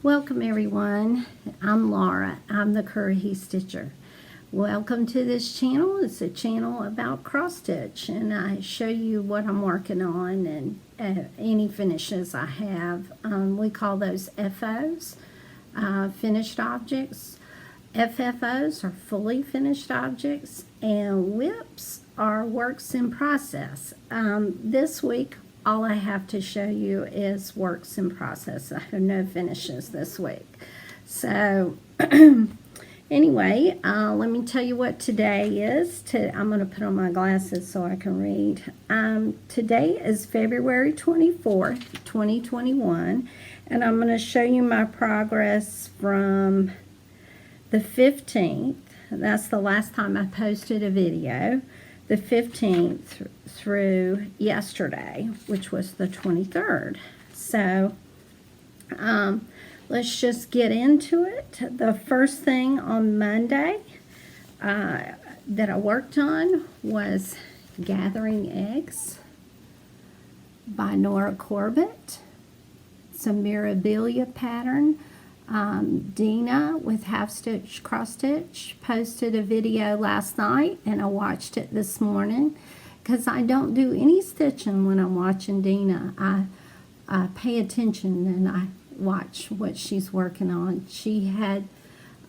Welcome everyone, I'm Laura, I'm the Scotty Stitcher. Welcome to this channel. It's a channel about cross stitch and I show you what I'm working on and any finishes I have. We call those FOs, finished objects. FFOs are fully finished objects and whips are works in process. This week all I have to show you is works in process. I have no finishes this week. So anyway, let me tell you what today is. I'm going to put on my glasses so I can read. Today is February 24th, 2021, and I'm going to show you my progress from the 15th. That's the last time I posted a video. The 15th through yesterday, which was the 23rd. So let's just get into it. The first thing on Monday that I worked on was Gathering Eggs by Nora Corbett. It's a Mirabilia pattern. Dena with half stitch cross stitch posted a video last night and I watched it this morning because I don't do any stitching when I'm watching Dena. I pay attention and I watch what she's working on. She had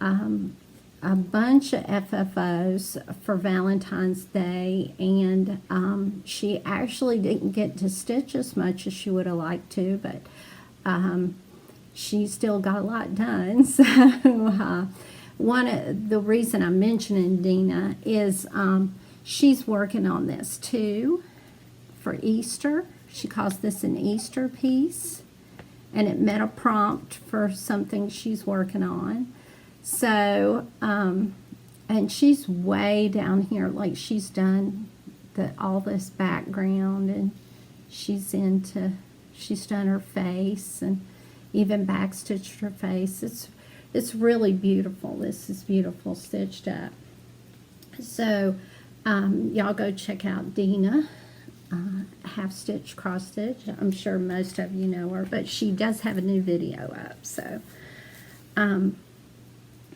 a bunch of FFOs for Valentine's Day and she actually didn't get to stitch as much as she would have liked to, but she still got a lot done. So one of the reason I'm mentioning Dena is she's working on this too for Easter. She calls this an Easter piece, and it met a prompt for something she's working on. So and she's way down here, like she's done all this background, and she's done her face and even backstitched her face. It's really beautiful. This is beautiful stitched up. So y'all go check out Dena, half stitch cross stitch. I'm sure most of you know her, but she does have a new video up. So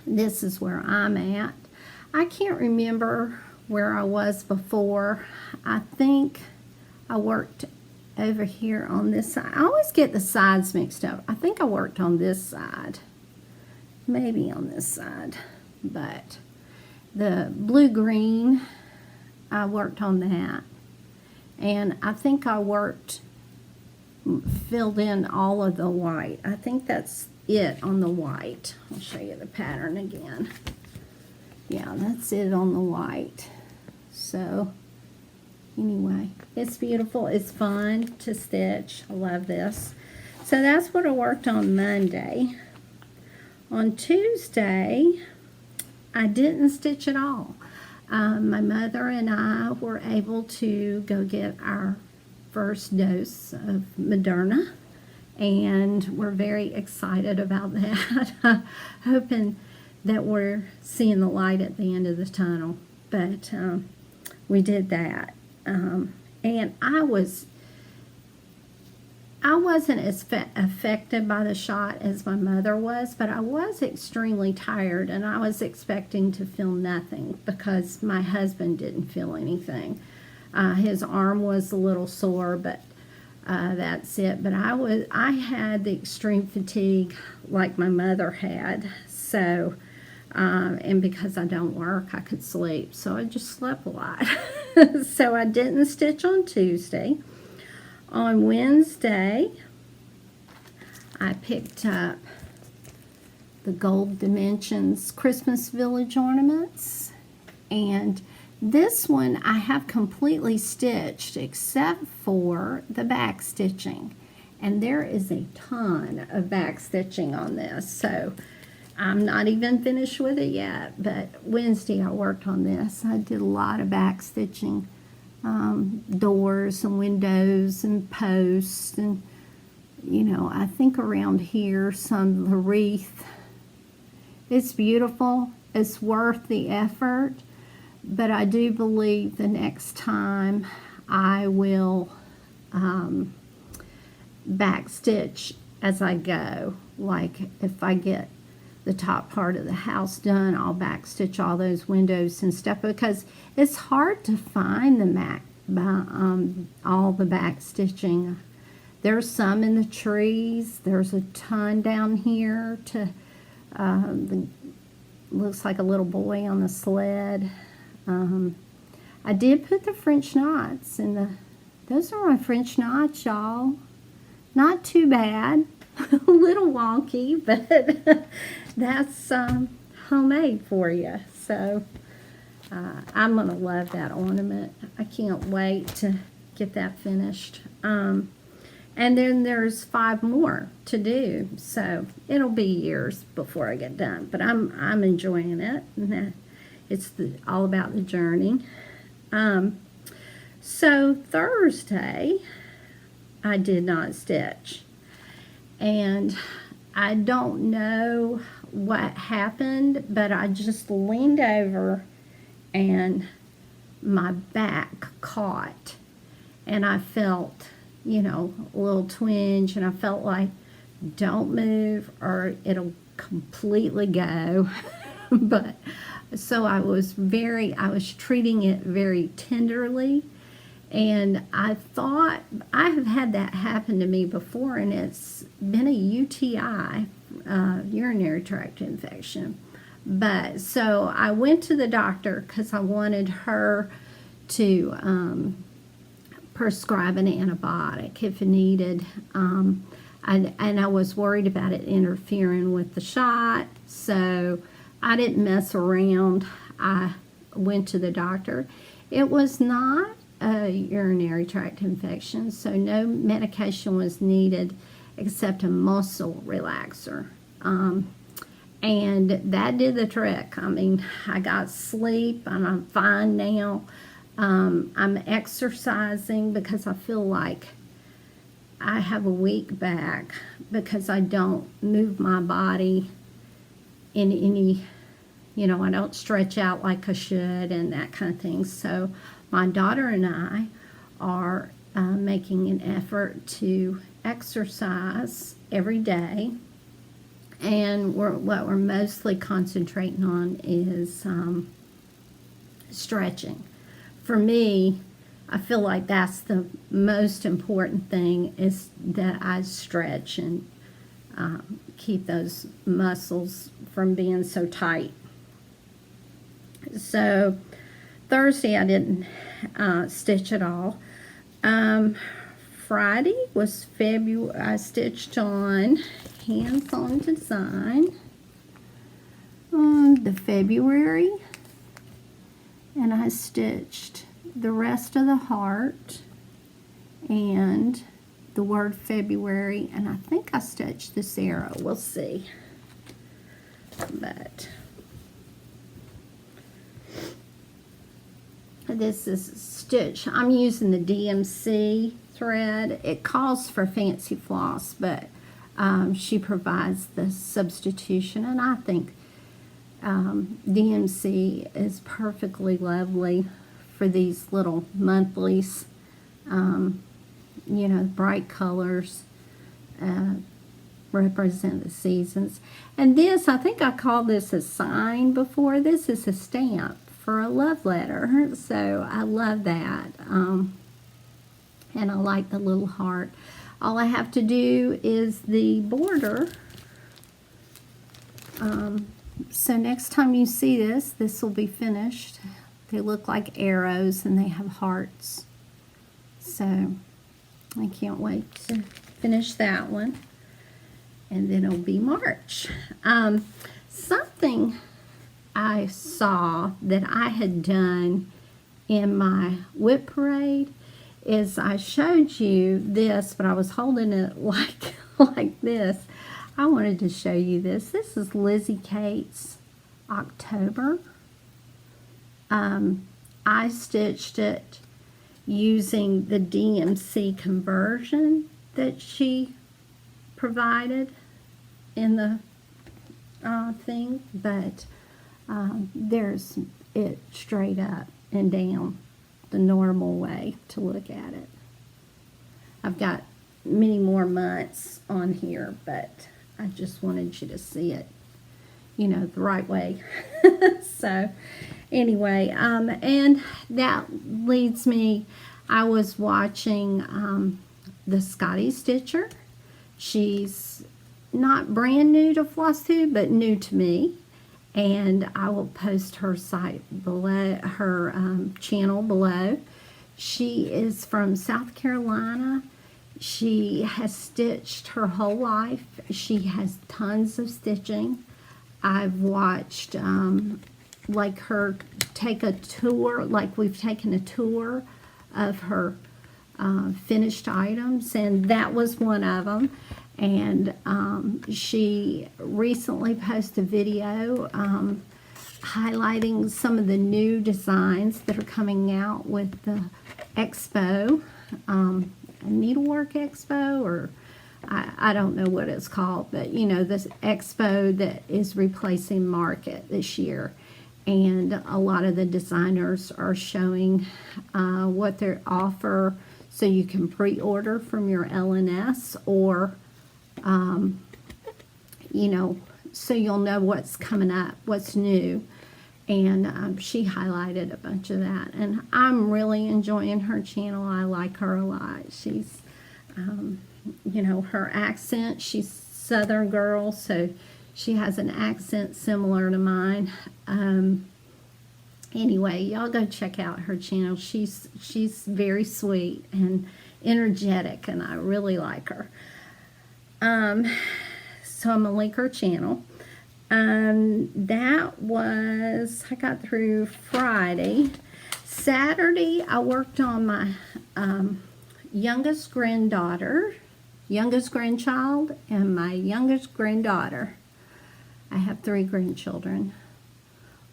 this is where I'm at. I can't remember where I was before. I think I worked over here on this side. I always get the sides mixed up. I think I worked on this side, maybe on this side, but the blue-green, I worked on that, and I think I filled in all of the white. I think that's it on the white. I'll show you the pattern again. Yeah, that's it on the white. So anyway, it's beautiful. It's fun to stitch. I love this. So that's what I worked on Monday. On Tuesday, I didn't stitch at all. My mother and I were able to go get our first dose of Moderna, and we're very excited about that. Hoping that we're seeing the light at the end of the tunnel. But we did that. And I wasn't as affected by the shot as my mother was, but I was extremely tired, and I was expecting to feel nothing because my husband didn't feel anything. His arm was a little sore, but that's it. But I had the extreme fatigue like my mother had. So and because I don't work, I could sleep, so I just slept a lot. So I didn't stitch on Tuesday. On Wednesday, I picked up the Gold Dimensions Christmas Village Ornaments, and this one I have completely stitched except for the back stitching, and there is a ton of back stitching on this, so I'm not even finished with it yet. But Wednesday I worked on this. I did a lot of back stitching, doors and windows and posts, and you know, I think around here some of the wreath. It's beautiful. It's worth the effort, but I do believe the next time I will back stitch as I go. like if I get the top part of the house done, I'll backstitch all those windows and stuff, because it's hard to find all the backstitching. There's some in the trees. There's a ton down here to looks like a little boy on the sled. I did put the French knots in the, those are my French knots, y'all. Not too bad. A little wonky, but that's homemade for you. So I'm going to love that ornament. I can't wait to get that finished. And then there's 5 more to do, so it'll be years before I get done. But I'm enjoying it, and it's all about the journey. So Thursday, I did not stitch, and I don't know what happened, but I just leaned over, and my back caught, and I felt, you know, a little twinge, and I felt like, don't move or it'll completely go. But so I was treating it very tenderly, and I thought, I have had that happen to me before, and it's been a UTI, urinary tract infection. But so I went to the doctor because I wanted her to prescribe an antibiotic if needed, and I was worried about it interfering with the shot, so I didn't mess around. I went to the doctor. It was not a urinary tract infection, so no medication was needed except a muscle relaxer, and that did the trick. I mean, I got sleep, and I'm fine now. I'm exercising because I feel like I have a weak back because I don't move my body in any, you know, I don't stretch out like I should and that kind of thing. So my daughter and I are making an effort to exercise every day, and what we're mostly concentrating on is stretching. For me, I feel like that's the most important thing, is that I stretch and keep those muscles from being so tight. So Thursday I didn't stitch at all. Friday was February. I stitched on Hands-On Design on the February, and I stitched the rest of the heart and the word February, and I think I stitched this arrow. We'll see. But this is stitch. I'm using the DMC thread. It calls for fancy floss, but she provides the substitution, and I think DMC is perfectly lovely for these little monthlies. You know, bright colors represent the seasons. And this, I think I called this a sign before. This is a stamp for a love letter, so I love that. And I like the little heart. All I have to do is the border. So next time you see this, this will be finished. They look like arrows and they have hearts. So I can't wait to finish that one. And then it'll be March. Something I saw that I had done in my whip parade is I showed you this, but I was holding it like this. I wanted to show you this. This is Lizzie Kate's October. I stitched it using the DMC conversion that she provided in the thing, but there's it straight up and down the normal way to look at it. I've got many more months on here, but I just wanted you to see it, you know, the right way. So anyway, and that leads me, I was watching the Scotty Stitcher. She's not brand new to Flosstube, but new to me. And I will post her site below, her channel below. She is from South Carolina. She has stitched her whole life. She has tons of stitching. I've watched like her take a tour, like we've taken a tour of her finished items, and that was one of them. And she recently posted a video highlighting some of the new designs that are coming out with the expo, needlework expo, or I don't know what it's called, but you know, this expo that is replacing Market this year. And a lot of the designers are showing what they offer, so you can pre-order from your LNS, or you know, so you'll know what's coming up, what's new. And she highlighted a bunch of that, and I'm really enjoying her channel. I like her a lot. She's you know, her accent, she's Southern girl, so she has an accent similar to mine. Anyway, y'all go check out her channel. She's very sweet and energetic, and I really like her. So I'm gonna link her channel. That was, I got through Friday. Saturday, I worked on my youngest granddaughter, youngest grandchild, and my youngest granddaughter. I have 3 grandchildren.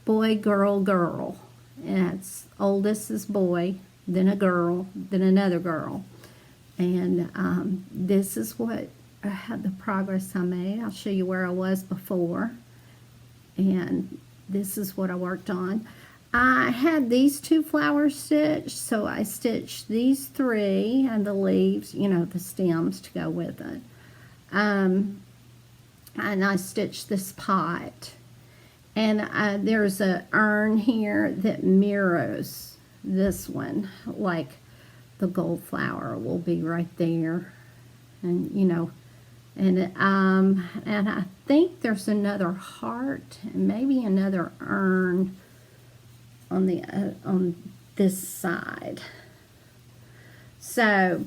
Boy, girl, girl. And it's oldest is boy, then a girl, then another girl. And this is what the progress I made. I'll show you where I was before. And this is what I worked on. I had these 2 flowers stitched, so I stitched these 3 and the leaves, you know, the stems to go with it. And I stitched this pot. And there's an urn here that mirrors this one, like the gold flower will be right there. And, you know, and I think there's another heart and maybe another urn on this side. So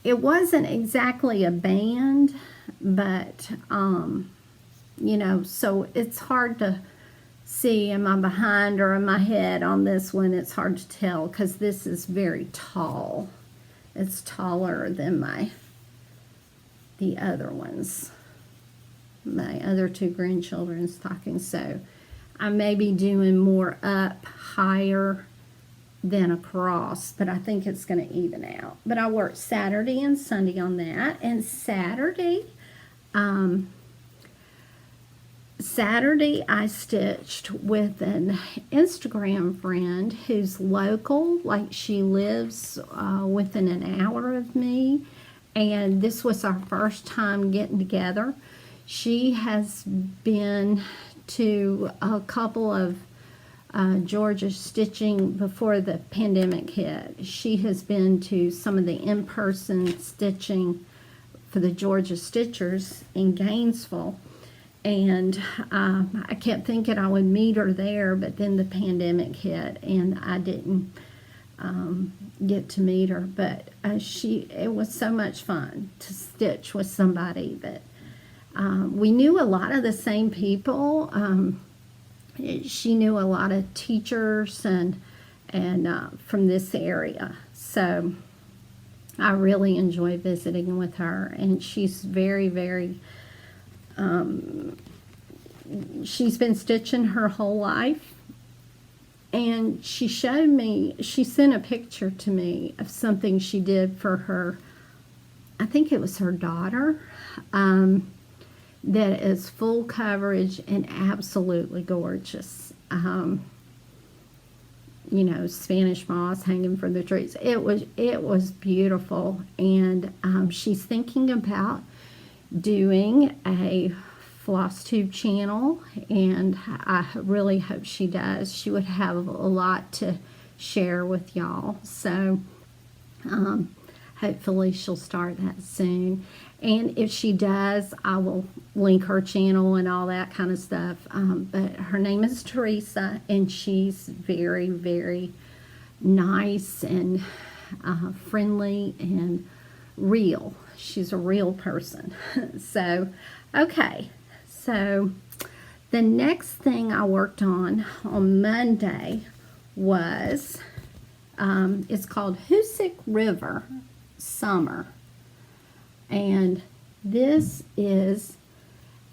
it wasn't exactly a band, but you know, so it's hard to see, am I behind or am I ahead on this one? It's hard to tell because this is very tall. It's taller than the other ones, my other 2 grandchildren's stockings. So I may be doing more up higher than across, but I think it's going to even out. But I worked Saturday and Sunday on that. And Saturday I stitched with an Instagram friend who's local, like she lives within an hour of me, and this was our first time getting together. She has been to a couple of Georgia stitching before the pandemic hit. She has been to some of the in-person stitching for the Georgia Stitchers in Gainesville. And I kept thinking I would meet her there, but then the pandemic hit and I didn't get to meet her. But it was so much fun to stitch with somebody that we knew a lot of the same people. She knew a lot of teachers and from this area. So I really enjoy visiting with her, and she's very, very she's been stitching her whole life, and she showed me, she sent a picture to me of something she did for her, I think it was her daughter, that is full coverage and absolutely gorgeous. You know, Spanish moss hanging from the trees. It was beautiful, and she's thinking about doing a Flosstube channel, and I really hope she does. She would have a lot to share with y'all. So hopefully she'll start that soon. And if she does, I will link her channel and all that kind of stuff. But her name is Teresa, and she's very, very nice and friendly and real. She's a real person. So, okay. So, the next thing I worked on Monday was, it's called Hoosick River Summer. And this is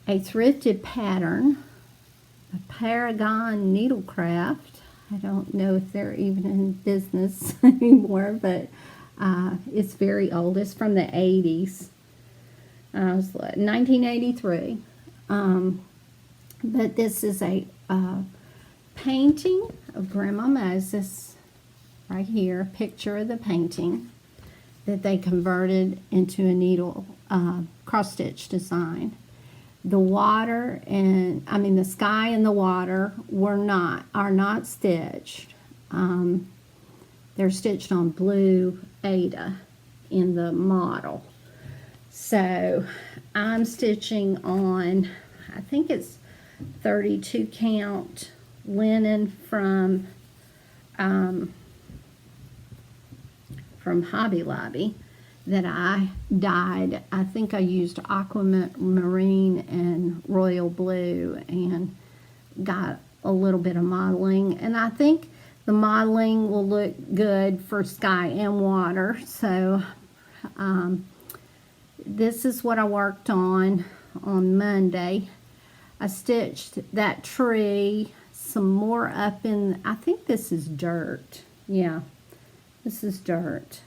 a thrifted pattern, a Paragon Needlecraft. I don't know if they're even in business anymore, but it's very old. It's from the 80s. It was 1983. But this is a painting of Grandma Moses right here, a picture of the painting that they converted into a needle cross-stitch design. The water and, the sky and the water are not stitched. They're stitched on blue aida in the model. So I'm stitching on, I think it's 32 count linen from Hobby Lobby that I dyed. I think I used aquamarine and royal blue and got a little bit of modeling. And I think the modeling will look good for sky and water. So this is what I worked on Monday. I stitched that tree, some more up in, I think this is dirt. Yeah, this is dirt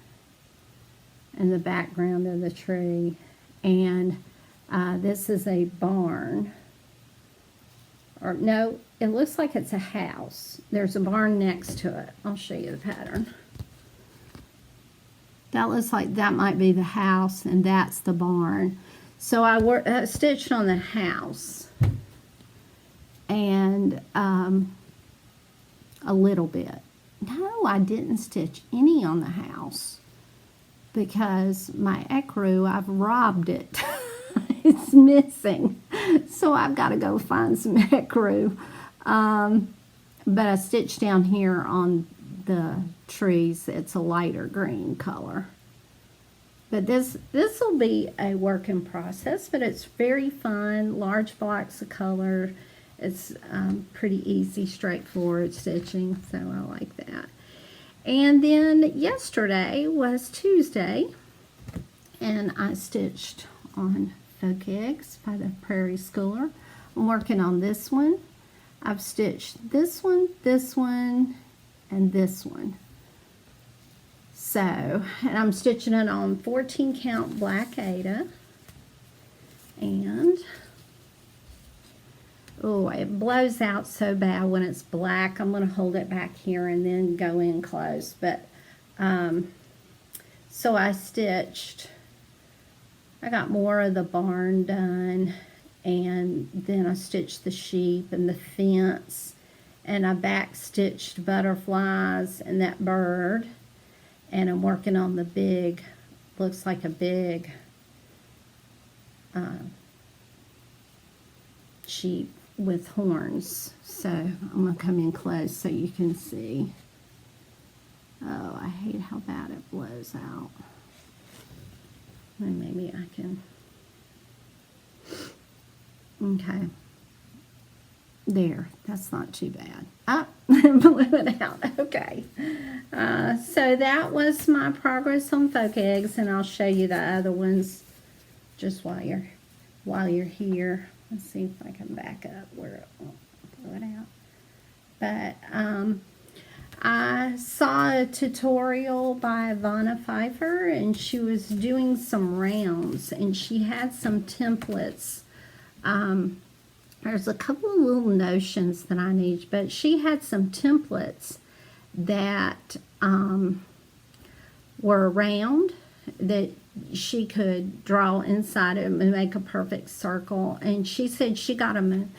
in the background of the tree. And this is a barn. Or no, it looks like it's a house. There's a barn next to it. I'll show you the pattern. That looks like that might be the house, and that's the barn. So I stitched on the house and a little bit. No, I didn't stitch any on the house because my ecru, I've robbed it. It's missing. So I've got to go find some ecru. But I stitched down here on the trees. It's a lighter green color. But this will be a work in process, but it's very fun. Large blocks of color. It's pretty easy, straightforward stitching, so I like that. And then yesterday was Tuesday, and I stitched on Folk Eggs by the Prairie Schooler. I'm working on this one. I've stitched this one, and this one. So, and I'm stitching it on 14 count black aida. And, oh, it blows out so bad when it's black. I'm going to hold it back here and then go in close. But, so I stitched, I got more of the barn done. And then I stitched the sheep and the fence. And I back stitched butterflies and that bird. And I'm working on the big, looks like a big sheep with horns. So I'm going to come in close so you can see. Oh, I hate how bad it blows out. And maybe I can. Okay. There, that's not too bad. Ah, blew it out. Okay. So that was my progress on Folk Eggs, and I'll show you the other ones just while you're here. Let's see if I can back up where it won't blow it out. But I saw a tutorial by Ivana Pfeiffer, and she was doing some rounds, and she had some templates. There's a couple of little notions that I need, but she had some templates that were round, that she could draw inside it and make a perfect circle. And she said she got them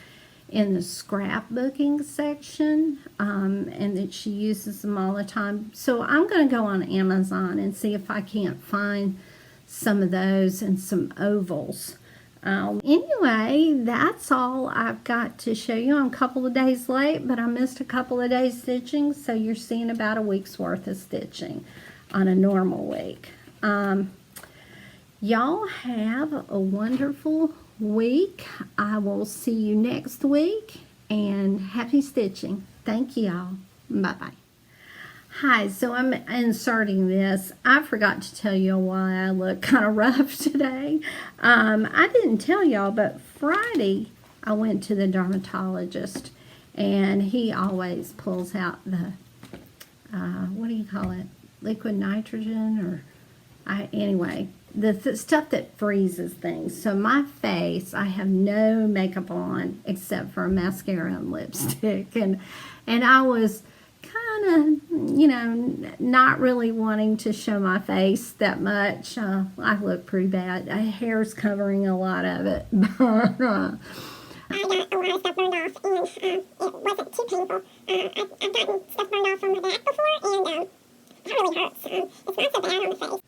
in the scrapbooking section, and that she uses them all the time. So I'm going to go on Amazon and see if I can't find some of those and some ovals. Anyway, that's all I've got to show you. I'm a couple of days late, but I missed a couple of days stitching, so you're seeing about a week's worth of stitching on a normal week. Y'all have a wonderful week. I will see you next week, and happy stitching. Thank you, y'all. Bye-bye. Hi, so I'm inserting this. I forgot to tell you why I look kind of rough today. I didn't tell y'all, but Friday I went to the dermatologist, and he always pulls out the, what do you call it, liquid nitrogen, or, anyway, the stuff that freezes things. So my face, I have no makeup on except for a mascara and lipstick, and I was kind of, you know, not really wanting to show my face that much. I look pretty bad. Hair's covering a lot of it. I got a lot of stuff burned off, and it wasn't too painful. I've gotten stuff burned off from my back before, and that really hurts. It's not so bad on the face.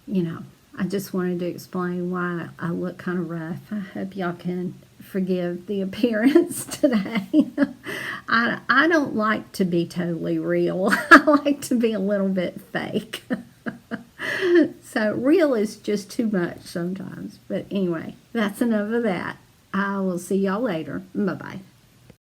You know, I just wanted to explain why I look kind of rough. I hope y'all can forgive the appearance today. I don't like to be totally real. I like to be a little bit fake. So real is just too much sometimes. But anyway, that's enough of that. I will see y'all later. Bye-bye.